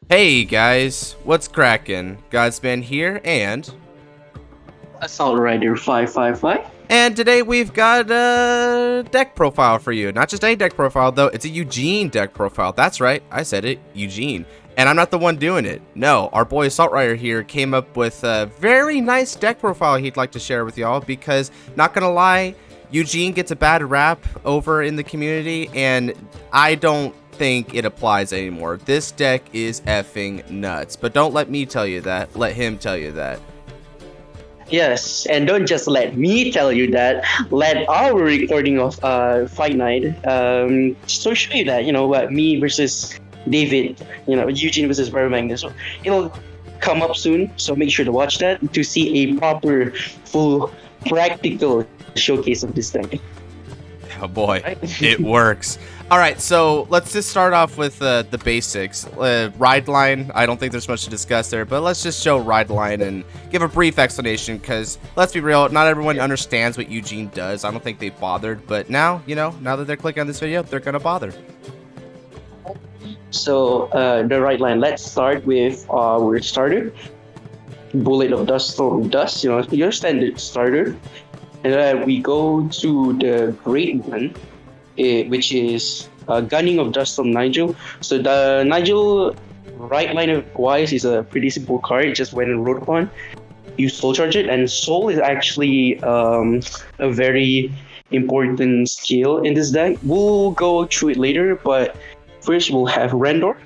Hey guys, what's crackin'? Godsman here, Assault Rider 555. and today we've got a deck profile for you. Not just any deck profile though, it's a Eugene deck profile. That's right, I said it, Eugene. And I'm not the one doing it. No, our boy Assault Rider here came up with a very nice deck profile he'd like to share with y'all because, not gonna lie, Eugene gets a bad rap over in the community, and I don't think it applies anymore. This deck is effing nuts. But don't let me tell you that. Let him tell you that. Yes, and don't just let me tell you that. Let our recording of Fight Night so show you that, me versus David, Eugene versus Vermang. So it'll come up soon, so make sure to watch that to see a proper, full, practical showcase of this deck. Oh boy, it works. All right, so let's just start off with the basics. Ride line, I don't think there's much to discuss there, but let's just show ride line and give a brief explanation because, let's be real, not everyone understands what Eugene does. I don't think they bothered, but now, now that they're clicking on this video, they're going to bother. So the right line, let's start with our starter. Bullet of Dust, Storm Dust, your standard starter. And then we go to the great one, which is Gunning of Dust from Nigel. So the Nigel right line wise is a pretty simple card. Just when and wrote upon, you soul charge it, and soul is actually a very important skill in this deck. We'll go through it later, but first we'll have Rendor,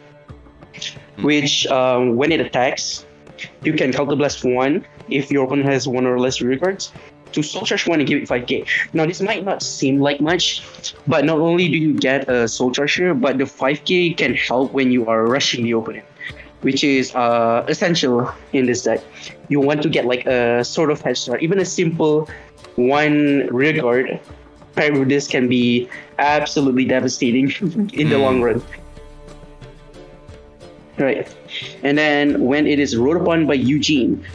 which when it attacks, you can counterblast 1 if your opponent has 1 or less rear cards to soul charge 1 and give it 5k. Now this might not seem like much, but not only do you get a soul charger, but the 5k can help when you are rushing the opponent, which is essential in this deck. You want to get like a sort of head start. Even a simple 1 rear guard paired with this can be absolutely devastating in the long run. Right. And then when it is wrote upon by Eugene,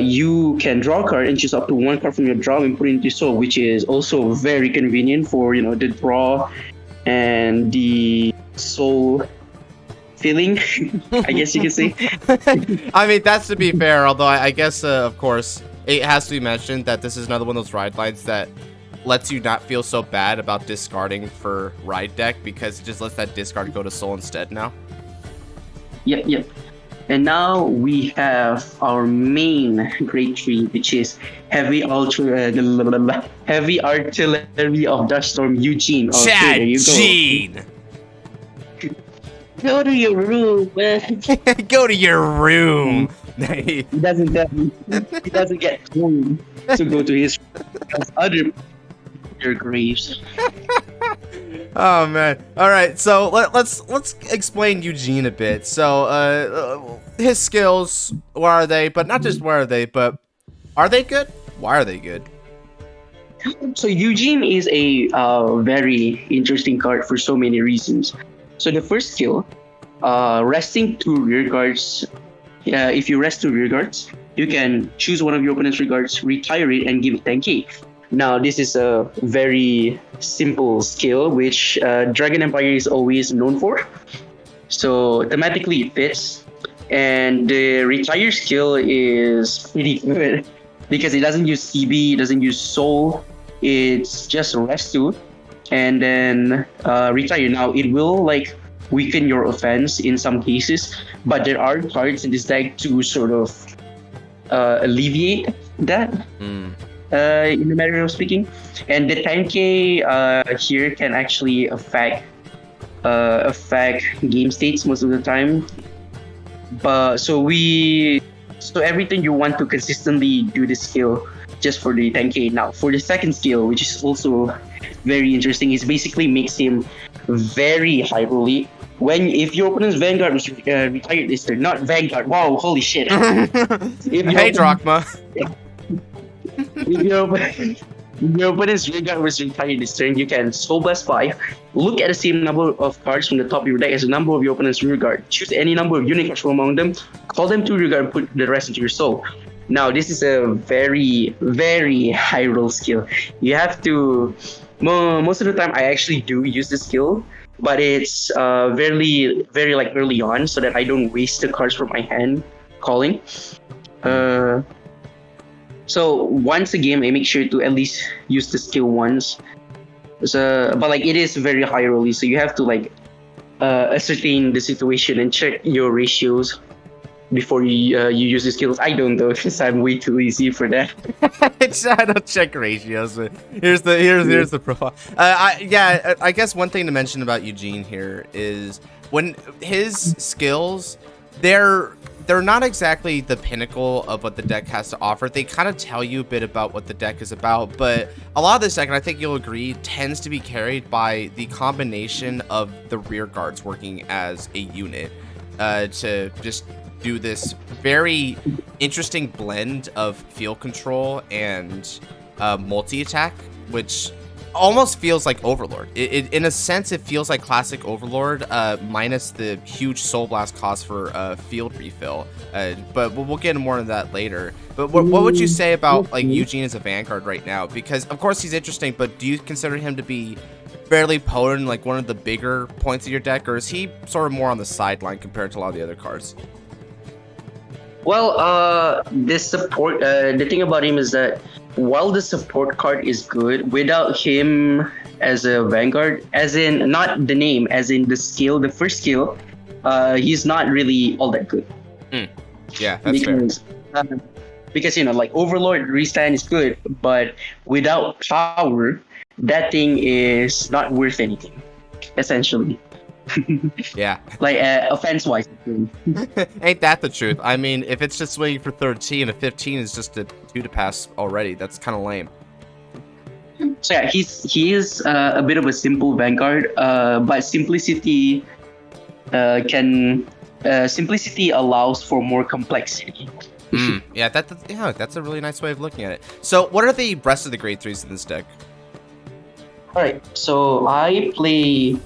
you can draw a card and choose up to 1 card from your draw and put it into soul, which is also very convenient for the draw and the soul feeling. I guess you can say. I mean, that's to be fair, although I guess, of course, it has to be mentioned that this is another one of those ride lines that lets you not feel so bad about discarding for ride deck because it just lets that discard go to soul instead now. Yep. And now we have our main great tree, which is Heavy Artillery of Duststorm Eugene. Chad, there you go. Gene! Go to your room, man. Go to your room! He doesn't get room to go to his other your graves. Oh man! All right, so let's explain Eugene a bit. So, his skills, where are they? But not just where are they, but are they good? Why are they good? So Eugene is a very interesting card for so many reasons. So the first skill, resting 2 rear guards. If you rest 2 rear guards, you can choose one of your opponent's rear guards, retire it, and give it 10k. Now, this is a very simple skill, which Dragon Empire is always known for. So, thematically, it fits. And the retire skill is pretty good because it doesn't use CB, it doesn't use soul. It's just rest 2 and then retire. Now, it will weaken your offense in some cases, but there are cards in this deck to sort of alleviate that. In the matter of speaking, and the 10k here can actually affect game states most of the time. But so everything you want to consistently do this skill just for the 10k. Now for the second skill, which is also very interesting, is basically makes him very high rolly. If your opponent's Vanguard was retired this turn, not Vanguard. Wow, holy shit! Hey, Drachma. If your opponent's Vanguard was retired this turn, you can Soul Blast 5, look at the same number of cards from the top of your deck as the number of your opponent's rear guard. Choose any number of unique cards from among them, call them to rear guard, and put the rest into your soul. Now, this is a very, very high roll skill. You have to... Most of the time, I actually do use this skill but it's very like early on, so that I don't waste the cards from my hand calling. So once a game, I make sure to at least use the skill once. So, but like it is very high rolly, so you have to like ascertain the situation and check your ratios before you use the skills. I don't though, because I'm way too easy for that. I don't check ratios. But here's the profile. I guess one thing to mention about Eugene here is when his skills, they're not exactly the pinnacle of what the deck has to offer. They kind of tell you a bit about what the deck is about, but a lot of this deck, and I think you'll agree, tends to be carried by the combination of the rear guards working as a unit to just do this very interesting blend of field control and multi-attack, which almost feels like Overlord. In a sense, it feels like classic Overlord, minus the huge Soul Blast cost for field refill. But we'll get into more of that later. But what would you say about like Eugene as a Vanguard right now? Because of course he's interesting, but do you consider him to be fairly potent, like one of the bigger points of your deck, or is he sort of more on the sideline compared to a lot of the other cards? Well, this support. The thing about him is that while the support card is good, without him as a Vanguard, as in not the name, as in the skill, the first skill, he's not really all that good. Yeah, that's because, fair. Because like Overlord restand is good, but without power, that thing is not worth anything, essentially. Yeah. Like offense wise. Ain't that the truth? I mean, if it's just swinging for 13, a 15 is just a 2 to pass already. That's kind of lame. So yeah, he is a bit of a simple Vanguard, but simplicity simplicity allows for more complexity. Yeah, that's a really nice way of looking at it. So, what are the rest of the grade 3s in this deck? All right, so I play.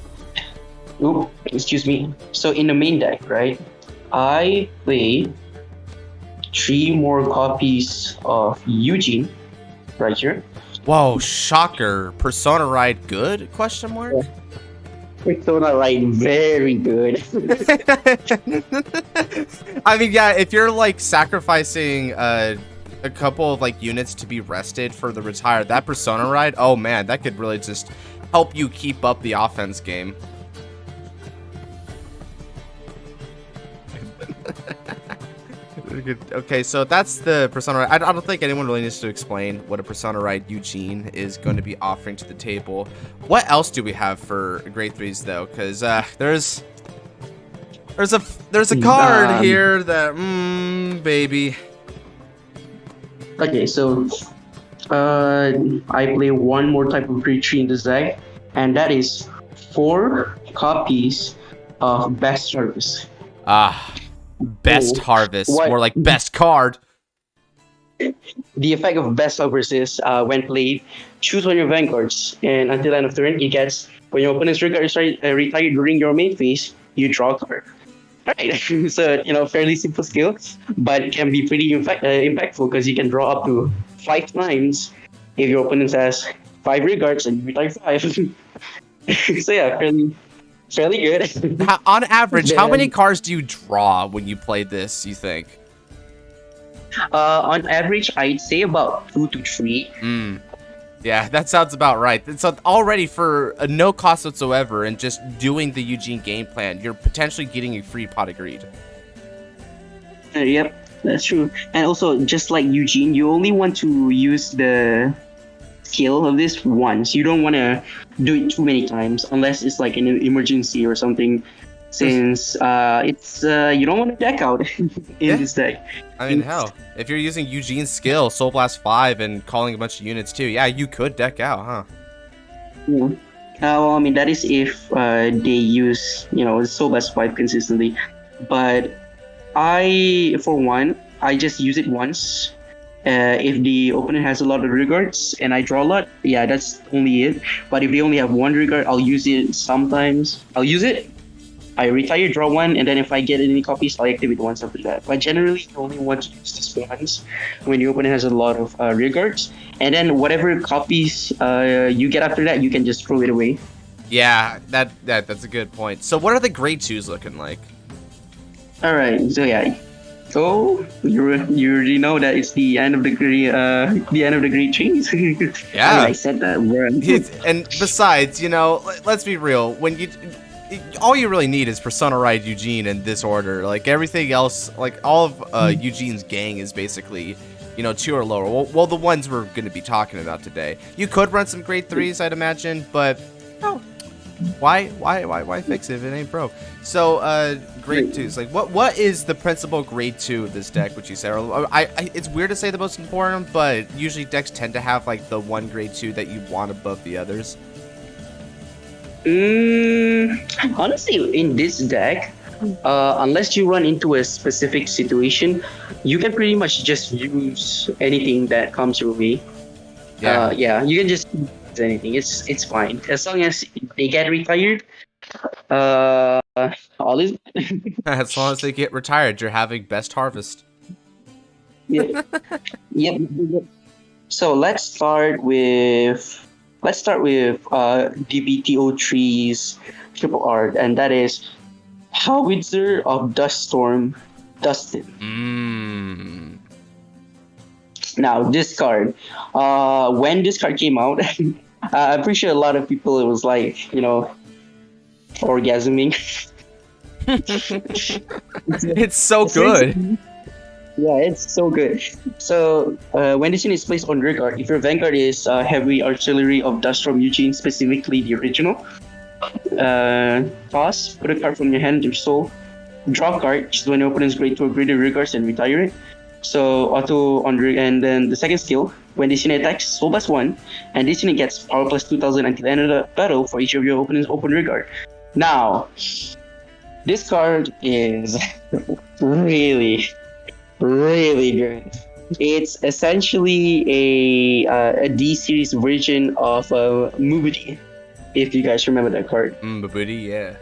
Ooh, excuse me. So in the main deck, right, I play 3 more copies of Eugene, right here. Whoa, shocker! Persona Ride good? Question mark. Persona Ride very good. I mean, yeah, if you're like sacrificing a couple of like units to be rested for the retire, that Persona Ride, oh man, that could really just help you keep up the offense game. Okay, so that's the Persona Ride. I don't think anyone really needs to explain what a Persona Ride Eugene is going to be offering to the table. What else do we have for grade 3s though? Because there's a card here that baby. Okay, so I play one more type of grade 3 in this deck, and that is 4 copies of Best Harvest. Best Harvest, more like best card. The effect of Best Harvest is when played, choose one of your Vanguards, and until end of turn, it gets when your opponent's regard is retired during your main phase, you draw a card. Alright, so fairly simple skill, but it can be pretty impactful because you can draw up to 5 times if your opponent has 5 regards and you retire 5. So yeah, fairly good. On average, how many cards do you draw when you play this, you think? On average, I'd say about 2 to 3. Yeah, that sounds about right. So already for no cost whatsoever and just doing the Eugene game plan, you're potentially getting a free pot of greed. Yep, that's true. And also, just like Eugene, you only want to use the skill of this once. You don't want to do it too many times unless it's like an emergency or something, since it's you don't want to deck out in this deck. I mean, hell, if you're using Eugene's skill, Soul Blast 5, and calling a bunch of units too, yeah, you could deck out, huh? Yeah. Well, I mean, that is if they use Soul Blast 5 consistently, but for one, I just use it once. If the opponent has a lot of regards and I draw a lot, yeah, that's only it. But if they only have 1 regard, I'll use it sometimes. I'll use it, I retire, draw 1, and then if I get any copies, I'll activate once after that. But generally, you only want to use this once when your opponent has a lot of regards. And then whatever copies you get after that, you can just throw it away. Yeah, that's a good point. So what are the grade 2s looking like? All right, so yeah, so you already know that it's the end of the grade trees. Yeah. I mean, I said that, bro. And besides, let's be real. All you really need is Persona Ride Eugene in this order. Like everything else, like all of Eugene's gang is basically, 2 or lower. Well, the ones we're going to be talking about today. You could run some grade 3s, I'd imagine, but no. Why fix it if it ain't broke? So, grade 2s. Like, what is the principal grade 2 of this deck? Would you say? Or, it's weird to say the most important, but usually decks tend to have like the one grade 2 that you want above the others. Honestly, in this deck, unless you run into a specific situation, you can pretty much just use anything that comes your way. Yeah, you can just use anything. It's fine as long as they get retired. All is as long as they get retired, you're having best harvest. yeah. Yep. So let's start with DBTO3's triple art, and that is Howitzer of Duststorm, Dustin. Now this card, when this card came out, I'm pretty sure a lot of people it was like orgasming. It's so good. Yeah, it's so good. So when this unit is placed on Vanguard, if your Vanguard is heavy artillery of Duststorm Eugene, specifically the original, toss, put a card from your hand to your soul, draw a card, choose when your opponent's grade 2 or greater regards and retire it. So auto on and then the second skill, when this unit attacks, soul +1, and this unit gets power +2000 until the end of the battle for each of your opponent's open regard. Now, this card is really good. It's essentially a D series version of Mubudi, if you guys remember that card. Mubudi, yeah.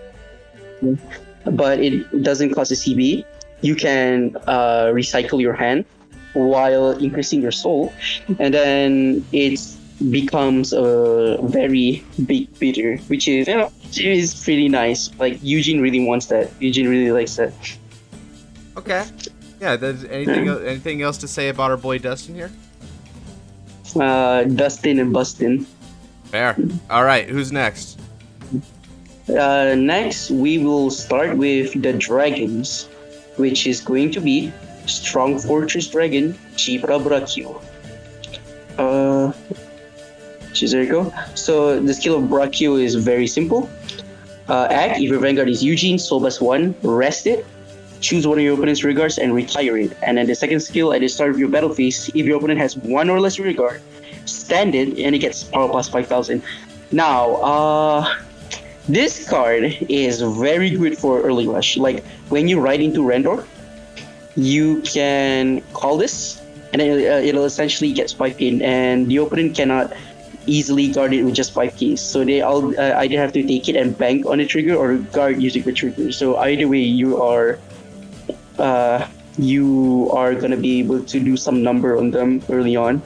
But it doesn't cost a CB. You can recycle your hand while increasing your soul, and then it becomes a very big beater, which is pretty nice. Like Eugene really wants that. Eugene really likes that. Okay. Yeah. Does anything else to say about our boy Dustin here? Dustin and Bustin. Fair. All right. Who's next? Next, we will start with the dragons, which is going to be Strong Fortress Dragon, Chipra Brachio. There you go. So the skill of Brachio is very simple. Act, if your Vanguard is Eugene, soul +1, rest it, choose one of your opponent's regards and retire it. And then the second skill, at the start of your battle phase, if your opponent has one or less regard, stand it and it gets power +5000. Now, this card is very good for early rush. Like when you ride into Rendor, you can call this, and then it'll essentially get spiked in, and the opponent cannot easily guard it with just 5 keys. So they all either have to take it and bank on the trigger or guard using the trigger. So either way, you are gonna be able to do some number on them early on.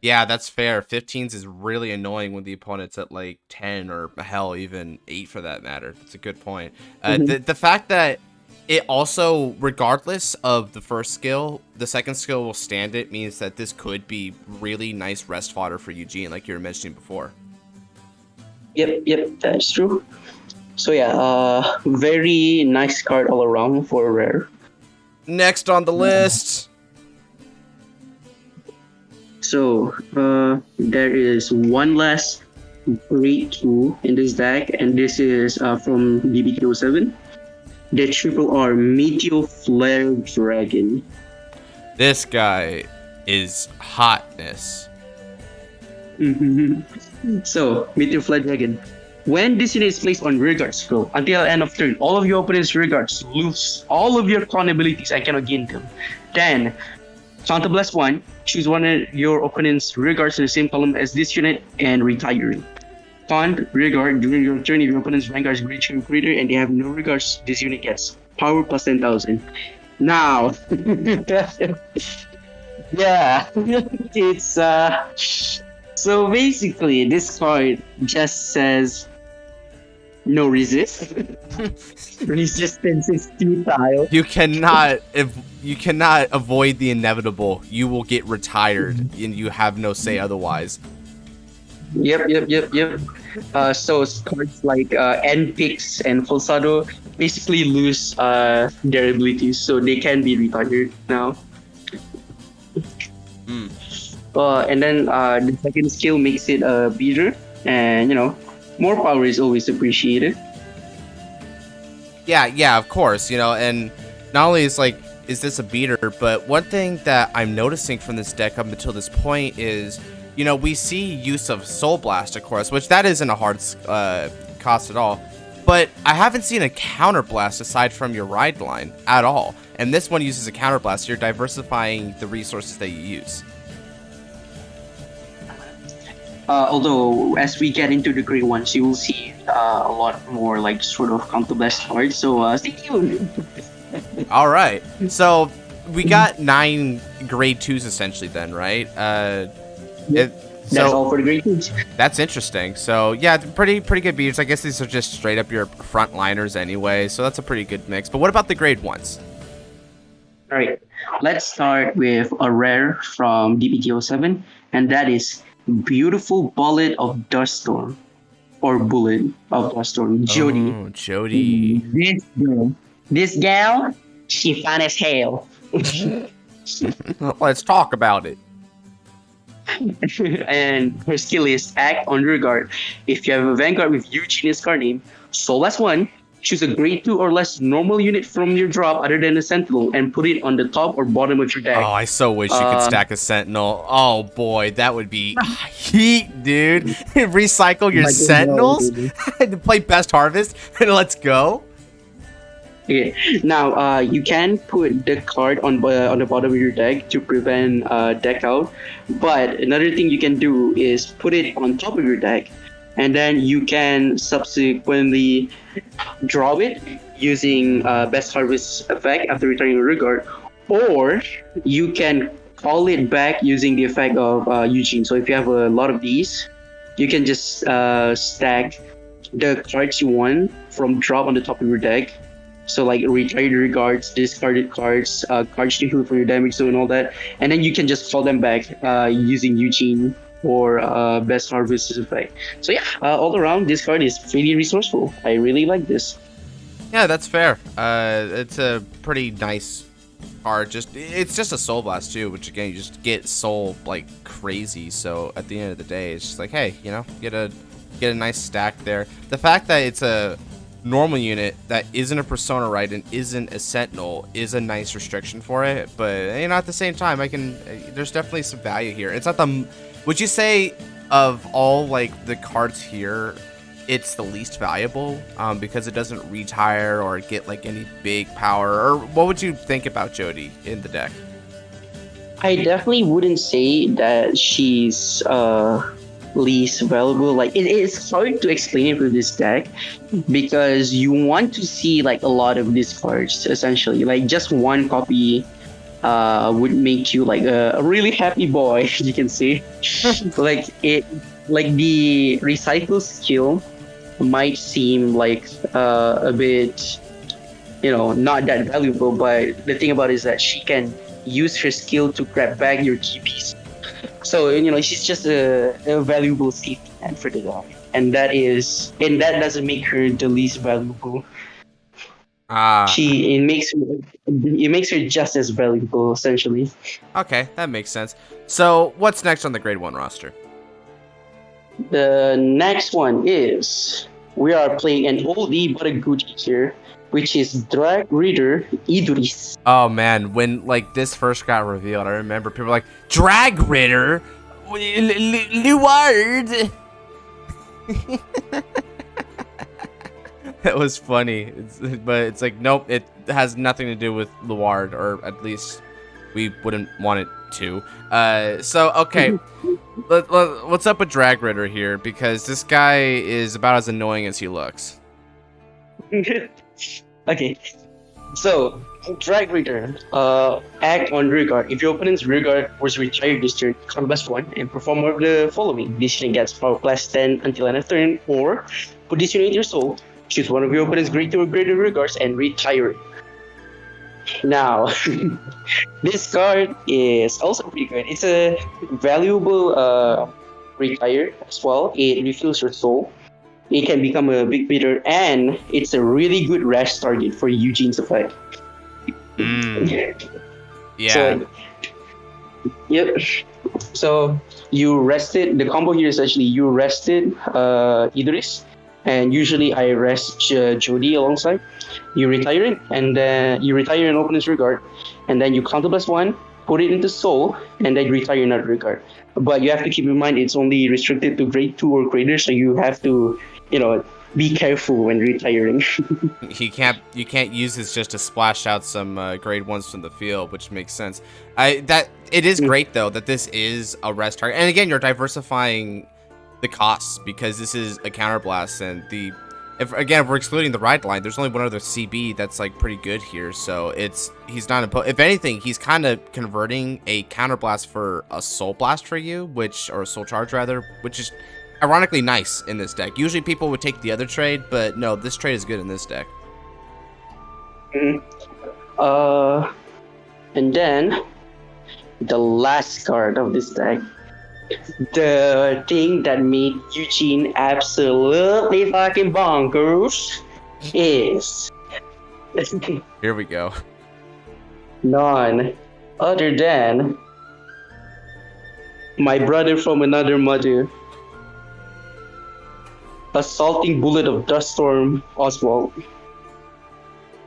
Yeah, that's fair. 15s is really annoying when the opponent's at like 10 or hell, even 8 for that matter. That's a good point. The fact that it also, regardless of the first skill, the second skill will stand it means that this could be really nice rest fodder for Eugene, like you were mentioning before. Yep, that's true. So yeah, very nice card all around for rare. Next on the list. So, there is one last grade 2 in this deck, and this is from DBT07. The triple R Meteor Flare Dragon. This guy is hotness. So, Meteor Flare Dragon. When this unit is placed on rearguard skill, until the end of turn, all of your opponent's rearguards lose all of your con abilities and cannot gain them. Then, counter +1, choose one of your opponent's rearguards in the same column as this unit and retire it. Con rearguard during your turn, if your opponent's Vanguard is grade 2 or greater and they have no regards, this unit gets power +10,000. Now, yeah, it's So basically, this card just says no resist. Resistance is futile. You cannot if you cannot avoid the inevitable. You will get retired, and you have no say otherwise. Yep. So cards like End Picks and Falsado basically lose their abilities, so they can be retired now. And then the second skill makes it a beater, and more power is always appreciated. Yeah, of course, and not only is this a beater, but one thing that I'm noticing from this deck up until this point is, we see use of Soul Blast, of course, which that isn't a hard cost at all, but I haven't seen a counter blast aside from your ride line at all, and this one uses a counter blast. You're diversifying the resources that you use. Although, as we get into the grade ones, you will see a lot more sort of counter blast cards. So stay tuned. All right, so we got 9 grade 2s essentially, then, right? That's all for the grade 2s. That's interesting. So yeah, pretty good beaters. I guess these are just straight up your frontliners anyway. So that's a pretty good mix. But what about the grade 1s? All right, let's start with a rare from DPTO7, and that is Beautiful Bullet of Duststorm, or Bullet of Duststorm, Jody. Oh, Jody. This gal, she fine as hell. Let's talk about it. And her skill is Act on Rear Guard. If you have a Vanguard with Eugene as card name, Soul as 1, choose a grade 2 or less normal unit from your drop other than a Sentinel and put it on the top or bottom of your deck. Oh, I so wish you could stack a Sentinel. Oh boy, that would be heat, dude. Recycle your Sentinels to play Best Harvest and let's go. Okay, now you can put the card on the bottom of your deck to prevent deck out, but another thing you can do is put it on top of your deck, and then you can subsequently draw it using Best Harvest effect after returning a regard, or you can call it back using the effect of Eugene. So if you have a lot of these, you can just stack the cards you want from drop on the top of your deck. So retired regards, discarded cards, cards to heal for your damage zone and all that. And then you can just call them back using Eugene or Best Harvest effect. So yeah, all around this card is pretty resourceful. I really like this. Yeah, that's fair. It's a pretty nice card. It's just a Soul Blast too, which again, you just get soul like crazy. So at the end of the day, it's just like, hey, get a nice stack there. The fact that it's a normal unit that isn't a Persona, right, and isn't a Sentinel is a nice restriction for it, but at the same time, there's definitely some value here. It's not would you say of all the cards here, it's the least valuable because it doesn't retire or get any big power? Or what would you think about Jody in the deck? I definitely wouldn't say that she's least valuable. It's hard to explain it with this deck because you want to see a lot of these cards. Essentially, just one copy would make you a really happy boy, you can say. The recycle skill might seem a bit not that valuable, but the thing about it is that she can use her skill to grab back your GPs. So she's just a valuable safety net for the guy, and that doesn't make her the least valuable. It makes her just as valuable, essentially. Okay, that makes sense. So what's next on the grade 1 roster? The next one is we are playing an oldie but a goodie here, which is Drag Reader Idris. Oh man, when this first got revealed, I remember people were like, Drag Reader? Luard? That was funny. But it's nope, it has nothing to do with Luard, or at least we wouldn't want it to. So, okay. What's up with Drag Ritter here? Because this guy is about as annoying as he looks. Okay. So, Drag Reader, act on rearguard. If your opponent's rearguard was retired this turn, +1 and perform one of the following. This unit gets power +10 until end of turn, or put this unit in your soul, choose one of your opponent's greater or greater rearguards and retire it. Now, this card is also pretty good. It's a valuable retire as well. It refills your soul. It can become a big bitter, and it's a really good rest target for Eugene's effect. Yeah. So, yep. So you rested. The combo here is actually you rested Idris, and usually I rest Jody alongside. You retire it, and then you retire an opponent's regard, and then you counter +1, put it into soul, and then retire another regard. But you have to keep in mind it's only restricted to grade 2 or greater, so you have to, be careful when retiring. You can't use this just to splash out some grade 1s from the field, which makes sense. It is great though that this is a rest target, and again you're diversifying the costs because this is a counterblast, and if we're excluding the ride line, there's only one other CB that's like pretty good here, so he's not if anything he's kind of converting a counterblast for a soul blast for you, or a soul charge rather, which is ironically nice in this deck. Usually people would take the other trade, but no, this trade is good in this deck. And then the last card of this deck, the thing that made Eugene absolutely fucking bonkers, is Here we go. none other than my brother from another mother, Assaulting Bullet of Duststorm, Oswald.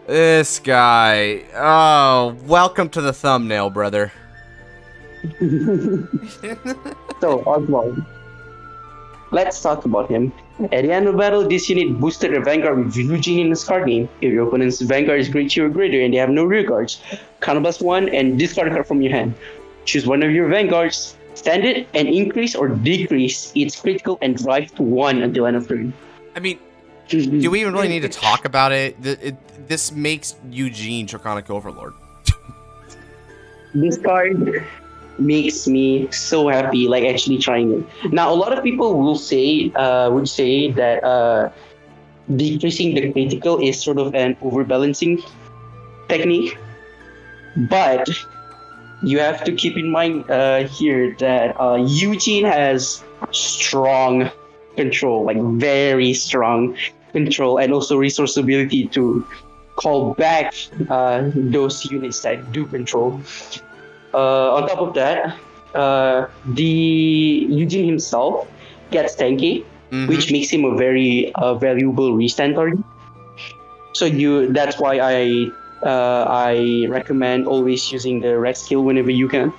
This guy. Oh, welcome to the thumbnail, brother. So, Oswald, let's talk about him. At the end of battle, this unit boosted a Vanguard with Eugene in his card name. If your opponent's Vanguard is grade 2 or greater and they have no rear guards, counter +1 and discard a card from your hand. Choose one of your Vanguards, stand it, and increase or decrease its critical and drive to 1 until end of turn. I mean, do we even really need to talk about it? This makes Eugene Draconic Overlord. This card makes me so happy, like actually trying it. Now, a lot of people would say that decreasing the critical is sort of an overbalancing technique, but you have to keep in mind here that Eugene has strong control, like very strong control, and also resource ability to call back those units that do control. On top of that, the Eugene himself gets tanky, which makes him a very valuable restand target. So that's why I recommend always using the red skill whenever you can.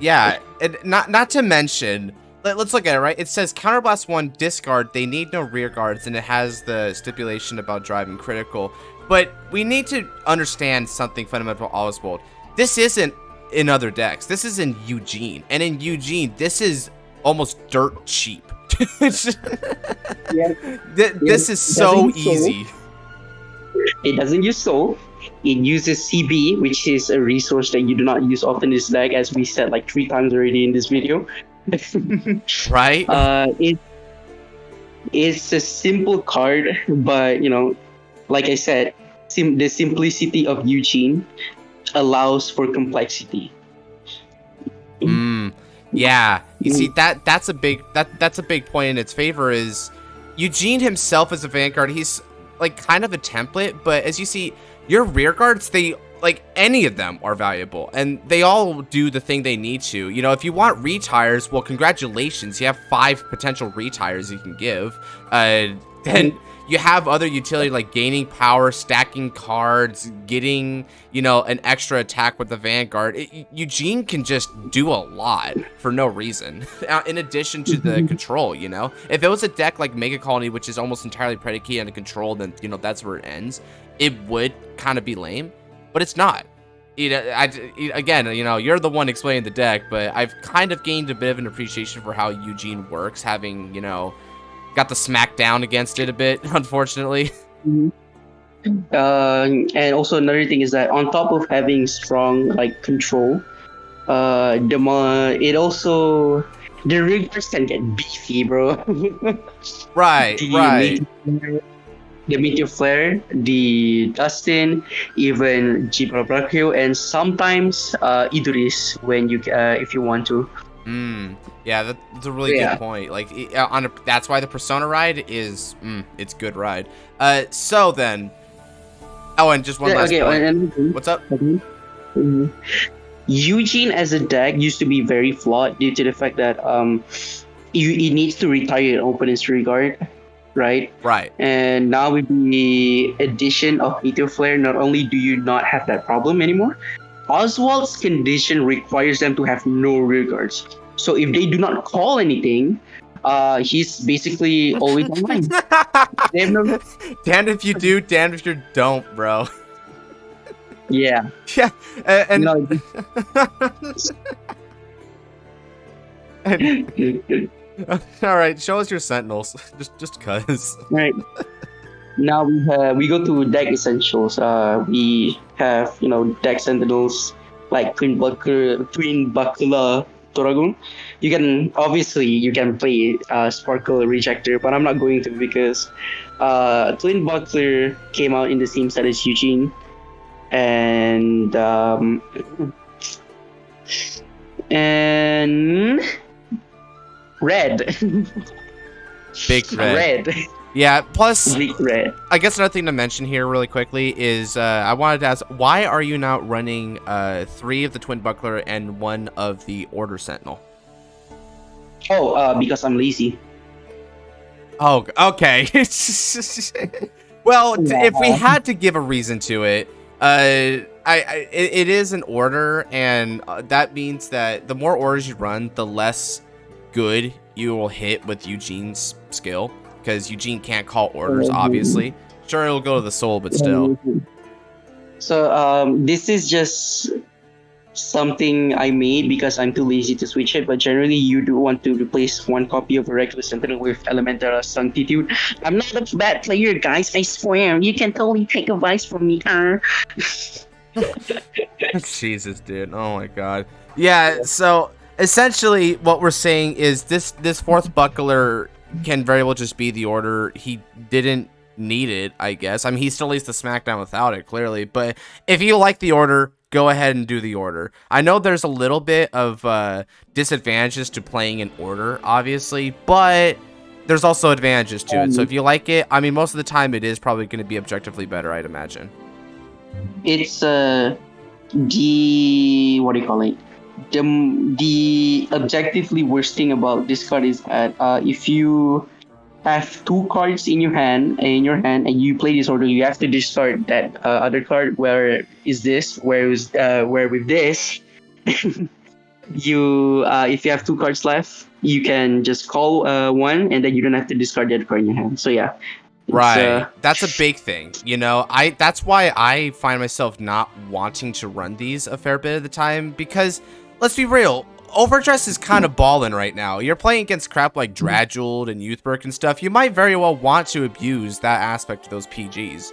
Yeah, and not to mention, let's look at it, right? It says Counterblast 1, discard, they need no rear guards, and it has the stipulation about driving critical. But we need to understand something fundamental, Oswald. This isn't in other decks. This is in Eugene. And in Eugene, this is almost dirt cheap. This is so easy. It doesn't use soul. It uses CB, which is a resource that you do not use often in this deck, as we said like 3 times already in this video. Right? It's a simple card, but like I said, the simplicity of Eugene allows for complexity. Yeah. You see, that's a big point in its favor. Is Eugene himself as a Vanguard, he's like kind of a template, but as you see, your rear guards, they like any of them are valuable, and they all do the thing they need to. If you want retires, well, congratulations, you have 5 potential retires you can give. Then you have other utility like gaining power, stacking cards, getting, an extra attack with the Vanguard. Eugene can just do a lot for no reason, in addition to the control, If it was a deck like Mega Colony, which is almost entirely predicated on the control, then, that's where it ends. It would kind of be lame, but it's not. Again, you're the one explaining the deck, but I've kind of gained a bit of an appreciation for how Eugene works, having, got the smack down against it a bit, unfortunately. And also another thing is that on top of having strong like control, it also the riggers can get beefy, bro. Right, the right. meteor, the meteor flare, the Dustin, even Brachio, and sometimes Idris when you if you want to. Yeah, that's a really good Yeah. point. Like, that's why the Persona ride is, it's good ride. So then, oh, and just one Yeah, last okay, point. and What's up? Mhm. Eugene as a deck used to be very flawed due to the fact that it needs to retire an opponent's regard, right? Right. And now with the addition of Meteor Flare, not only do you not have that problem anymore, Oswald's condition requires them to have no regards. So if they do not call anything, he's basically always online. They have no. Damned if you do, damned if you don't, bro. Yeah. Yeah, and, No. and all right, show us your Sentinels, just cause. Right. Now we go to deck essentials. We have deck sentinels like twin buckler Toragon. You can play Sparkle Rejector, but I'm not going to because twin buckler came out in the same set as Eugene, and and red. Big red. Red. Yeah, plus, Big red. I guess another thing to mention here really quickly is I wanted to ask, why are you not running 3 of the Twin Buckler and 1 of the Order Sentinel? Oh, because I'm lazy. Oh, okay. Well, if we had to give a reason to it, it is an order, and that means that the more orders you run, the less good you will hit with Eugene's skill, because Eugene can't call orders, obviously. Sure, it'll go to the soul, but still. So this is just something I made because I'm too lazy to switch it, but generally you do want to replace 1 copy of a regular Sentinel with Elemental Sanctitude. I'm not a bad player, guys, I swear. You can totally take advice from me, Jesus, dude. Oh my god. Yeah, so essentially what we're saying is this 4th buckler can very well just be the order. He didn't need it, I guess. I mean, he still leads the SmackDown without it, clearly. But if you like the order, go ahead and do the order. I know there's a little bit of disadvantages to playing an order, obviously, but there's also advantages to it. So if you like it, I mean, most of the time it is probably going to be objectively better, I'd imagine. It's what do you call it? The objectively worst thing about this card is that if you have 2 cards in your hand and you play this order, you have to discard that other card. Where with this you if you have 2 cards left, you can just call 1 and then you don't have to discard the other card in your hand. So yeah. Right. That's a big thing. You know, that's why I find myself not wanting to run these a fair bit of the time, because let's be real, Overdress is kind of balling right now. You're playing against crap like Draguled and Youthberg and stuff. You might very well want to abuse that aspect of those PGs.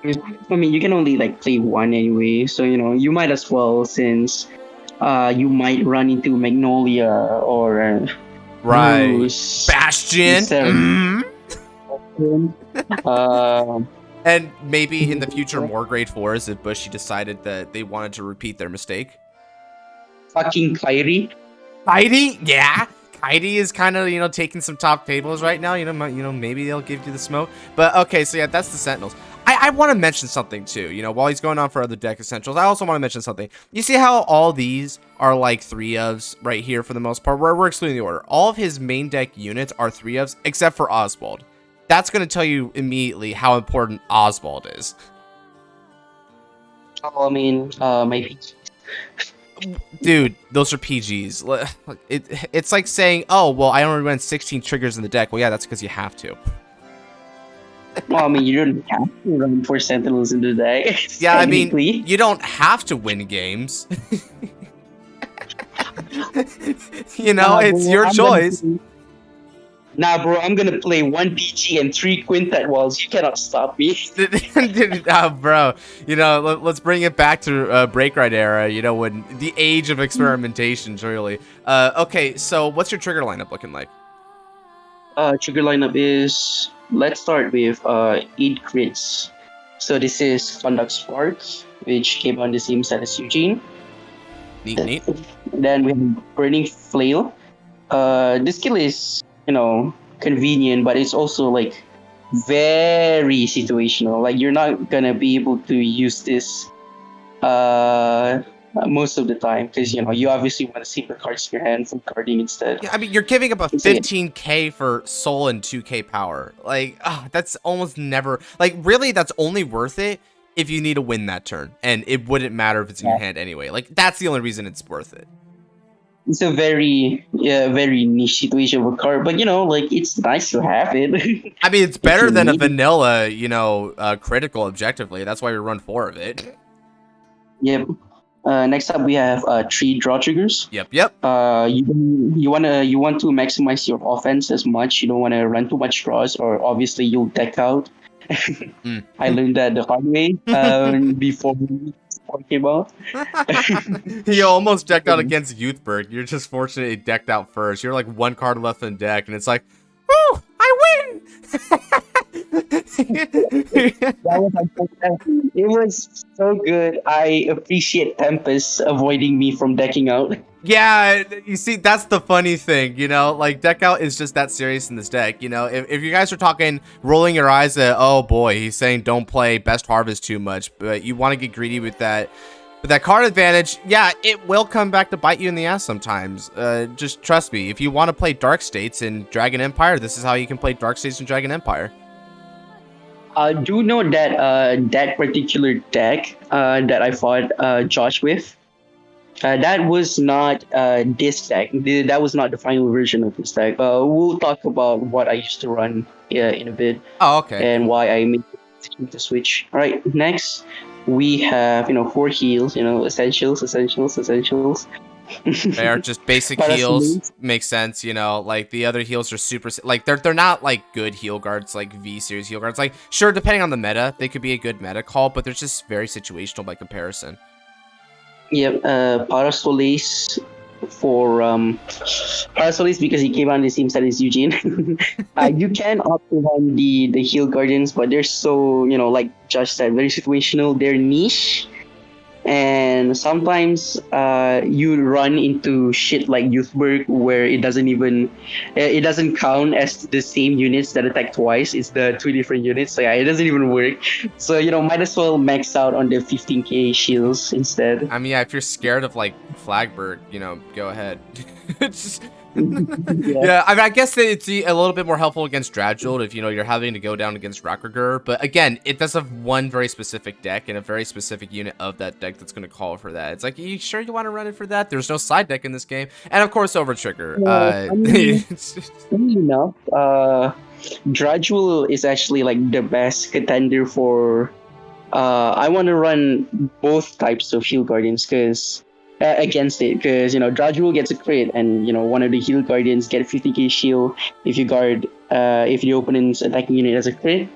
I mean, you can only like play 1 anyway, so you might as well, since you might run into Magnolia or Right. Bruce, Bastion. And maybe in the future more grade 4s if Bushy decided that they wanted to repeat their mistake. Fucking Kairi. Kairi? Yeah. Kairi is kind of, taking some top tables right now. Maybe they'll give you the smoke. But okay, so yeah, that's the Sentinels. I want to mention something too. While he's going on for other deck essentials, I also want to mention something. You see how all these are like 3-ofs right here for the most part? We're excluding the order. All of his main deck units are 3-ofs except for Oswald. That's going to tell you immediately how important Oswald is. Oh, I mean, maybe. Dude, those are PGs. It's like saying, oh, well, I only run 16 triggers in the deck. Well, yeah, that's because you have to. Well, I mean, you don't have to run 4 Sentinels in the deck. Yeah, I mean, you don't have to win games. It's your choice. Nah, bro, I'm gonna play 1 PG and 3 quintet walls. You cannot stop me. Oh, bro, let's bring it back to break right era, when the age of experimentation, truly. Okay, so what's your trigger lineup looking like? Trigger lineup is, let's start with 8 crits. So this is Conduct Sparks, which came on the same set as Eugene. Neat. Then we have Burning Flail. This skill is, convenient, but it's also like very situational. Like you're not gonna be able to use this most of the time because you obviously want to save the cards in your hand for guarding instead. Yeah, I mean, you're giving up a So, yeah. 15k for soul and 2k power. Like, that's almost never, like, really, that's only worth it if you need to win that turn, and it wouldn't matter if it's in your hand anyway. Like, that's the only reason it's worth it. It's a very niche situation with card, but like it's nice to have it. I mean, it's better than a vanilla, critical objectively. That's why we run 4 of it. Yep. Next up, we have 3 draw triggers. Yep. You want to maximize your offense as much. You don't want to run too much draws, or obviously you'll deck out. I learned that the hard way before came out. You almost decked out against Youthberg. You're just fortunate it decked out first. You're like 1 card left in deck, and it's like, woo, I win! It was so good. I appreciate Tempest avoiding me from decking out. Yeah, you see, that's the funny thing, like, deck out is just that serious in this deck, if you guys are talking, rolling your eyes at, oh boy, he's saying don't play Best Harvest too much, but you want to get greedy with that card advantage, yeah, it will come back to bite you in the ass sometimes. Just trust me, if you want to play Dark States in Dragon Empire, this is how you can play Dark States in Dragon Empire. Do know that that particular deck that I fought Josh with, that was not this deck. That was not the final version of this deck. We'll talk about what I used to run in a bit. Oh, okay. And why I made the switch. All right, next we have 4 heals. Essentials. They are just basic heals. Makes sense, like the other heals are super, like they're not like good heal guards, like V series heal guards. Like, sure, depending on the meta, they could be a good meta call, but they're just very situational by comparison. Yep, Parasolis for Parasolis because he came on the same set as Eugene. You can opt to run the heal guardians, but they're so like Josh said, very situational. They're niche. And sometimes you run into shit like Youthberg where it doesn't count as the same units that attack twice. It's the 2 different units. So yeah, it doesn't even work. So might as well max out on the 15k shields instead. I mean, yeah, if you're scared of like Flagberg, go ahead. Yeah, I mean, I guess that it's a little bit more helpful against Dragult if you're having to go down against Rakriger. But again, it does have one very specific deck and a very specific unit of that deck that's going to call for that. It's like, are you sure you want to run it for that? There's no side deck in this game, and of course, Overtrigger. Enough. Dragult is actually like the best contender for. I want to run both types of heal guardians because. Against it, because Dragult gets a crit, and one of the heal guardians get a 50k shield if you guard if the opponent's attacking unit has a crit,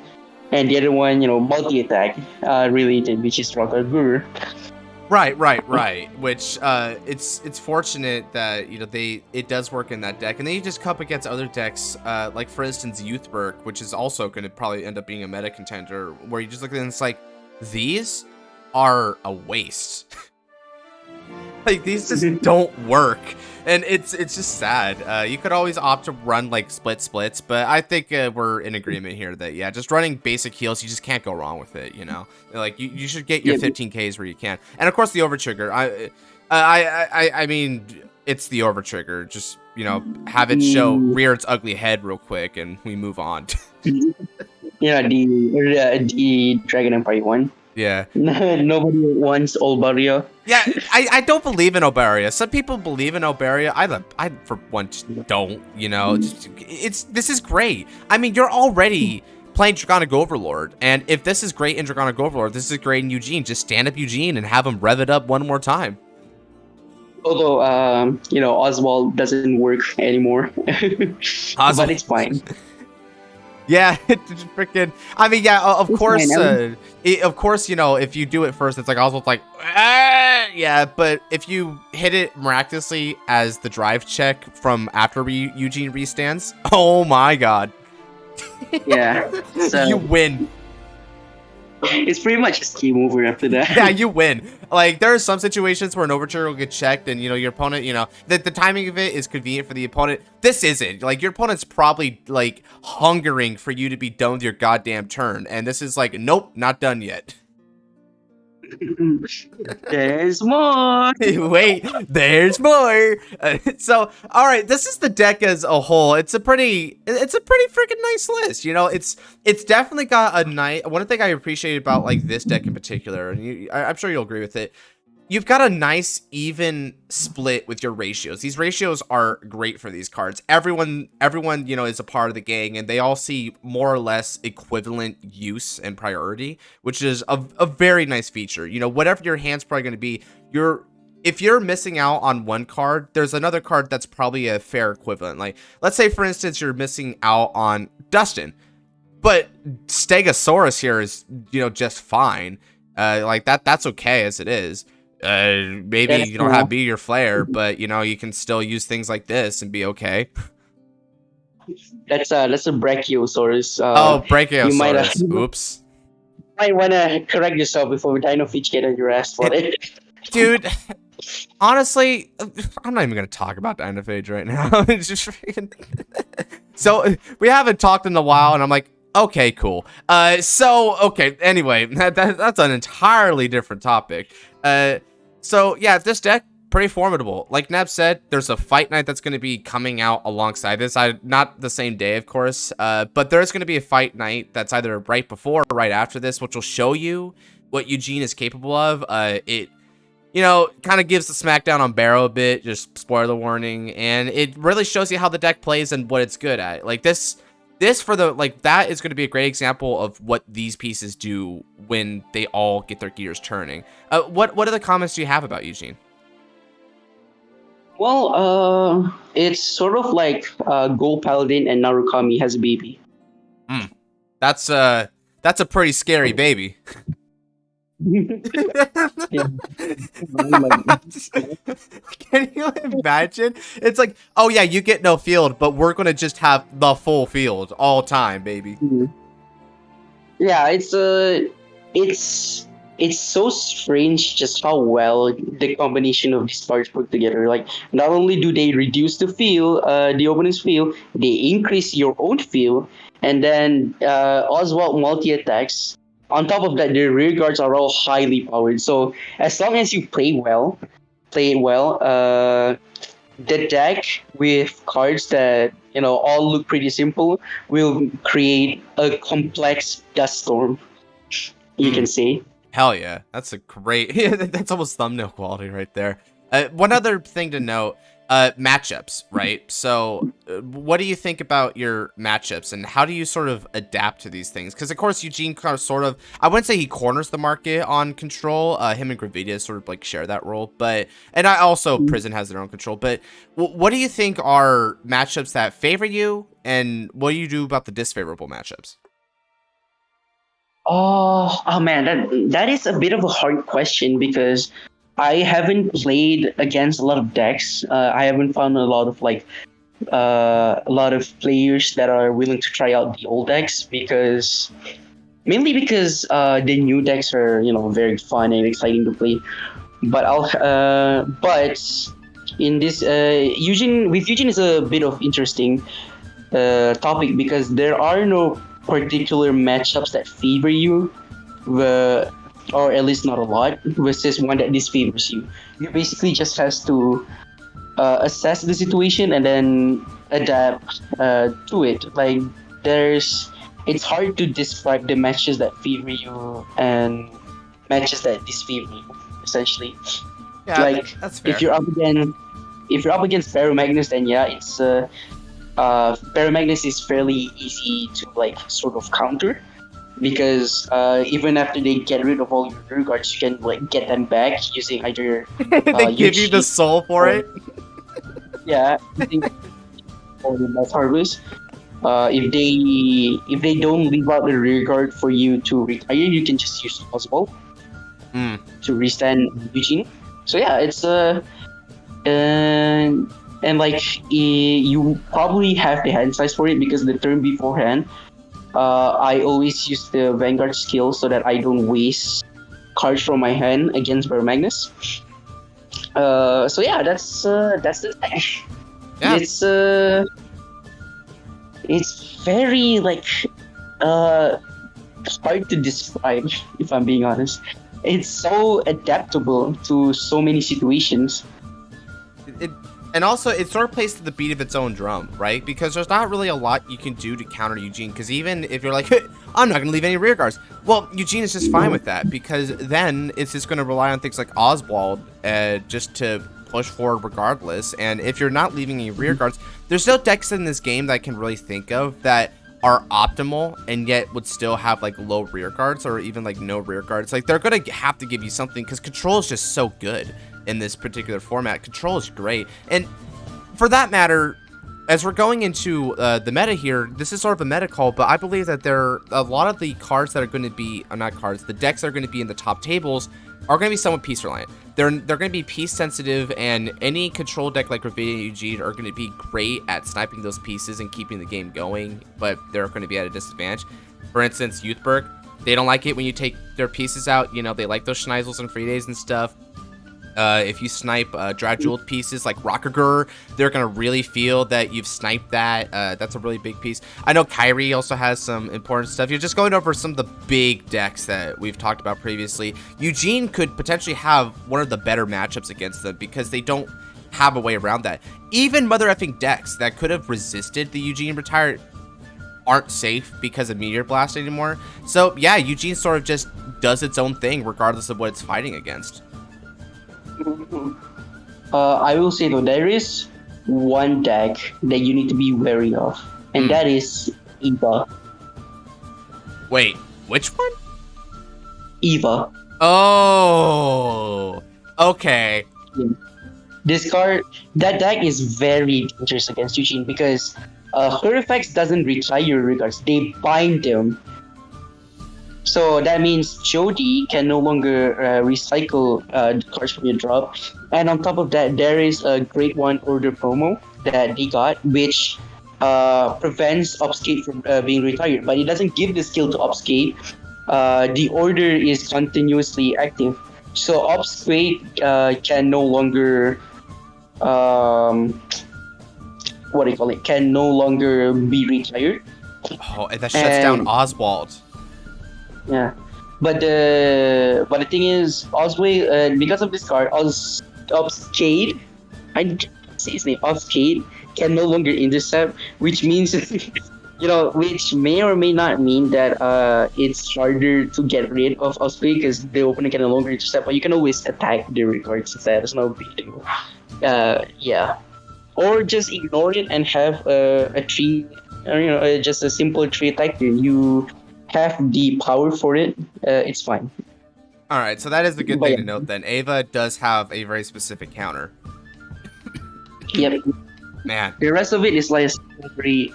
and the other one multi attack related, which is Rakriger. Right. Which it's fortunate that it does work in that deck, and then you just cup against other decks, like for instance Youthberg, which is also going to probably end up being a meta contender, where you just look at it and it's like, these are a waste. Like, these just don't work, and it's just sad. You could always opt to run like splits, but I think we're in agreement here that yeah, just running basic heals, you just can't go wrong with it. Like you should get your 15ks where you can, and of course the Overtrigger. I mean, it's the Overtrigger. Just have it rear its ugly head real quick, and we move on. The Dragon Empire one. Yeah. Nobody wants Olbaria. Yeah, I don't believe in Obaria. Some people believe in Obaria. I for one don't. This is great. I mean, you're already playing Draconic Overlord, and if this is great in Draconic Overlord, this is great in Eugene. Just stand up Eugene and have him rev it up one more time. Although, Oswald doesn't work anymore, but Oswald. it's fine. Yeah, it's freaking. I mean, yeah, of It's course. fine. Of course, if you do it first, it's like Oswald's like, ah! Yeah. But if you hit it miraculously as the drive check from after Eugene restands, oh my god, Yeah. you So win. it's pretty much just game over after that. Yeah, you win. Like, there are some situations where an overture will get checked and, your opponent, the timing of it is convenient for the opponent. This isn't. Like, your opponent's probably, like, hungering for you to be done with your goddamn turn. And this is like, nope, not done yet. There's more. Wait, there's more. So, all right, this is the deck as a whole. It's a pretty freaking nice list. It's definitely got a nice. One thing I appreciate about like this deck in particular, and I'm sure you'll agree with it. You've got a nice even split with your ratios. These ratios are great for these cards. Everyone, is a part of the gang, and they all see more or less equivalent use and priority, which is a very nice feature. Whatever your hand's probably going to be, if you're missing out on one card, there's another card that's probably a fair equivalent. Like, let's say, for instance, you're missing out on Dustin, but Stegosaurus here is, just fine. Like that's okay as it is. Maybe you don't have Be Your Flare, but you can still use things like this and be okay. That's a Brachiosaurus. Brachiosaurus. You might Oops. might want to correct yourself before Dino Fitch get on your ass for it. Dude, honestly, I'm not even gonna talk about Dinophage right now. It's just freaking. So we haven't talked in a while, and I'm like, okay, cool. Okay. Anyway, that's an entirely different topic. So yeah, this deck pretty formidable. Like Neb said, there's a fight night that's going to be coming out alongside this. Not the same day, of course, but there's going to be a fight night that's either right before or right after this, which will show you what Eugene is capable of. It kind of gives the smackdown on Barrow a bit, just spoiler warning, and it really shows you how the deck plays and what it's good at. Like this for the that is going to be a great example of what these pieces do when they all get their gears turning. What other comments do you have about Eugene? Well, it's sort of like Gold Paladin and Narukami has a baby. That's a pretty scary baby. Yeah. Can you imagine? It's like, oh yeah, you get no field, but we're gonna just have the full field all time, baby. Yeah, it's so strange just how well the combination of these cards put together. Like, not only do they reduce the field, the opponent's field, they increase your own field, and then Oswald multi attacks. On top of that, the rear guards are all highly powered. So as long as you play it well, the deck with cards that all look pretty simple will create a complex dust storm. You can say. Hell yeah, that's a great. That's almost thumbnail quality right there. One other thing to note. Matchups, right? So what do you think about your matchups and how do you sort of adapt to these things? Because of course Eugene kind of sort of, I wouldn't say he corners the market on control. Him and Gravidia sort of like share that role, and I also Prison has their own control. But what do you think are matchups that favor you, and what do you do about the disfavorable matchups? Oh man, that is a bit of a hard question because I haven't played against a lot of decks. I haven't found a lot of players that are willing to try out the old decks mainly because the new decks are very fun and exciting to play. But in this Eugene is a bit of interesting topic because there are no particular matchups that favor you. Or at least not a lot, versus one that disfavors you. You basically just has to assess the situation and then adapt to it. Like it's hard to describe the matches that favor you and matches that disfavor you. Essentially, yeah, like that's fair. If you're up against Ferromagnus, then yeah, it's Ferromagnus is fairly easy to sort of counter. because even after they get rid of all your rear guards, you can like get them back using either They give you the Eugene soul for or it. yeah, using or the Mass Harvest. If they don't leave out the rear guard for you to retire, you can just use Oswald Hmm. to restand Eugene. So yeah, it's and like you probably have the hand size for it because the turn beforehand, I always use the Vanguard skill so that I don't waste cards from my hand against Bear Magnus. So yeah, that's the Yeah. It's very like uh hard to describe if I'm being honest. It's so adaptable to so many situations. It, and also, it sort of plays to the beat of its own drum, right? Because there's not really a lot you can do to counter Eugene. Because even if you're like, hey, I'm not going to leave any rear guards, well, Eugene is just fine with that. Because then it's just going to rely on things like Oswald just to push forward regardless. And if you're not leaving any rear guards, there's no decks in this game that I can really think of that are optimal and yet would still have like low rear guards or even like no rear guards. Like they're going to have to give you something because control is just so good in this particular format. Control is great. And for that matter, as we're going into the meta here, this is sort of a meta call, but I believe that there are a lot of the cards that are going to be, not cards, the decks that are going to be in the top tables are going to be somewhat piece reliant. They're going to be piece sensitive, and any control deck like Ravinia and Eugene are going to be great at sniping those pieces and keeping the game going, but they're going to be at a disadvantage. For instance, Youthberg, they don't like it when you take their pieces out. You know, they like those Schneisels and free days and stuff. If you snipe Drag Jeweled pieces like Rockagur, they're going to really feel that you've sniped that. That's a really big piece. I know Kaer also has some important stuff. You're just going over some of the big decks that we've talked about previously. Eugene could potentially have one of the better matchups against them because they don't have a way around that. Even mother effing decks that could have resisted the Eugene retire aren't safe because of Meteor Blast anymore. So yeah, Eugene sort of just does its own thing regardless of what it's fighting against. I will say though, there is one deck that you need to be wary of, and that is Eva. Wait, which one? Eva. Oh, okay. This card, that deck is very dangerous against Eugene because her effects doesn't retire your regards; they bind them. So that means Jody can no longer recycle the cards from your drop. And on top of that, there is a Great One Order promo that they got, which prevents Obfuscate from being retired. But it doesn't give the skill to Obfuscate. The order is continuously active. So Obfuscate can no longer... what do you call it? Can no longer be retired. Oh, and that shuts down Oswald. Yeah, but the thing is, Oswald, because of this card, Obfuscate, I can't say his name, Obfuscate can no longer intercept, which means, which may or may not mean that it's harder to get rid of Obfuscate because the opponent can no longer intercept, but you can always attack the regards instead. There's no big deal. Yeah, or just ignore it and have a tree, or just a simple tree attack turn. You have the power for it, it's fine. All right, so that is a good thing to note then. Ava does have a very specific counter. Yep. Man. The rest of it is like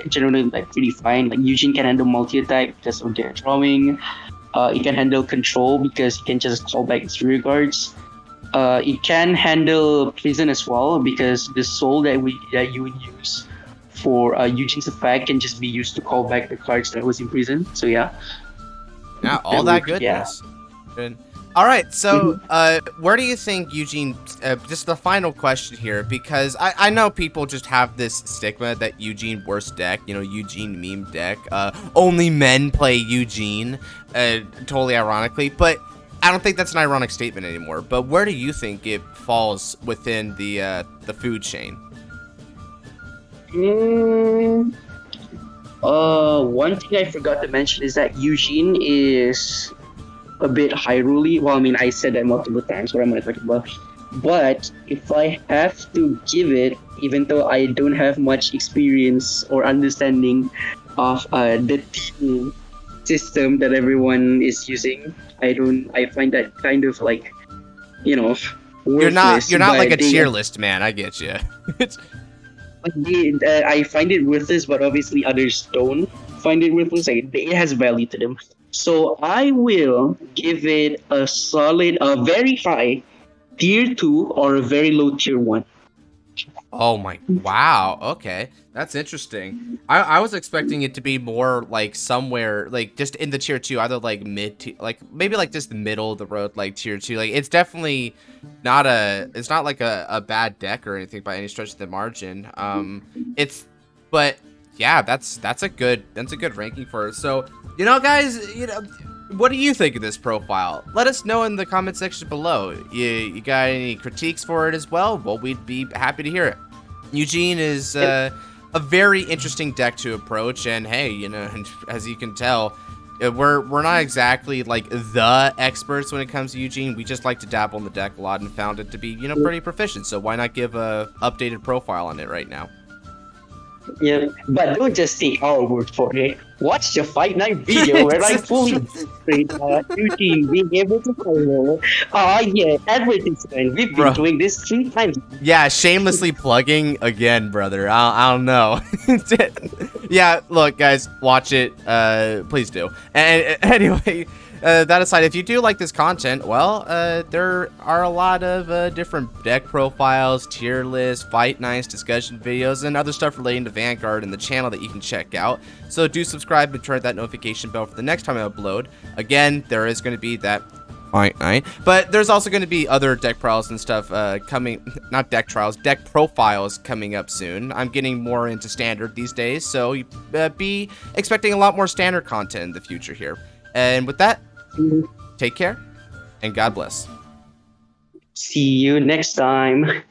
generally like pretty fine. Like Eugene can handle multi-attack because of their drawing. It can handle control because it can just call back its rear guards. It can handle prison as well because the soul that you would use for Eugene's effect can just be used to call back the cards that was in prison. So yeah. Yeah, all that goodness. Yeah. Good. All right, so where do you think Eugene, just the final question here, because I know people just have this stigma that Eugene worst deck, Eugene meme deck, only men play Eugene, totally ironically, but I don't think that's an ironic statement anymore. But where do you think it falls within the food chain? One thing I forgot to mention is that Eugene is a bit Hyrule. Well, I mean, I said that multiple times, what am I talking about? But if I have to give it, even though I don't have much experience or understanding of the team system that everyone is using. I find that kind of like, you know, worthless. You're not like a but tier list man. I get you. I find it worthless, but obviously others don't find it worthless. Like, it has value to them. So I will give it a solid, a very high tier 2 or a very low tier 1. Oh my, wow, okay, that's interesting. I was expecting it to be more like somewhere like just in the tier 2, either like like maybe like just the middle of the road, like tier 2. Like it's definitely not it's not like a bad deck or anything by any stretch of the margin. But yeah, that's a good ranking for it. So, you know, guys, what do you think of this profile? Let us know in the comment section below. You got any critiques for it as well? Well, we'd be happy to hear it. Eugene is a very interesting deck to approach, and hey, as you can tell, we're not exactly like the experts when it comes to Eugene. We just like to dabble in the deck a lot and found it to be, pretty proficient. So why not give a updated profile on it right now? Yeah, but don't just take our word for it. Watch the Fight Night video where I fully demonstrate Eugene being able to follow. Yeah, advertisement. We've been doing this 3 times. Yeah, shamelessly plugging again, brother. I don't know. Yeah, look, guys, watch it. Please do. And anyway, that aside, if you do like this content, well, there are a lot of different deck profiles, tier lists, fight nights, discussion videos, and other stuff relating to Vanguard in the channel that you can check out. So do subscribe and turn that notification bell for the next time I upload. Again, there is going to be that fight night, but there's also going to be other deck trials and stuff coming, not deck trials, deck profiles coming up soon. I'm getting more into standard these days, so be expecting a lot more standard content in the future here. And with that, take care, and God bless. See you next time.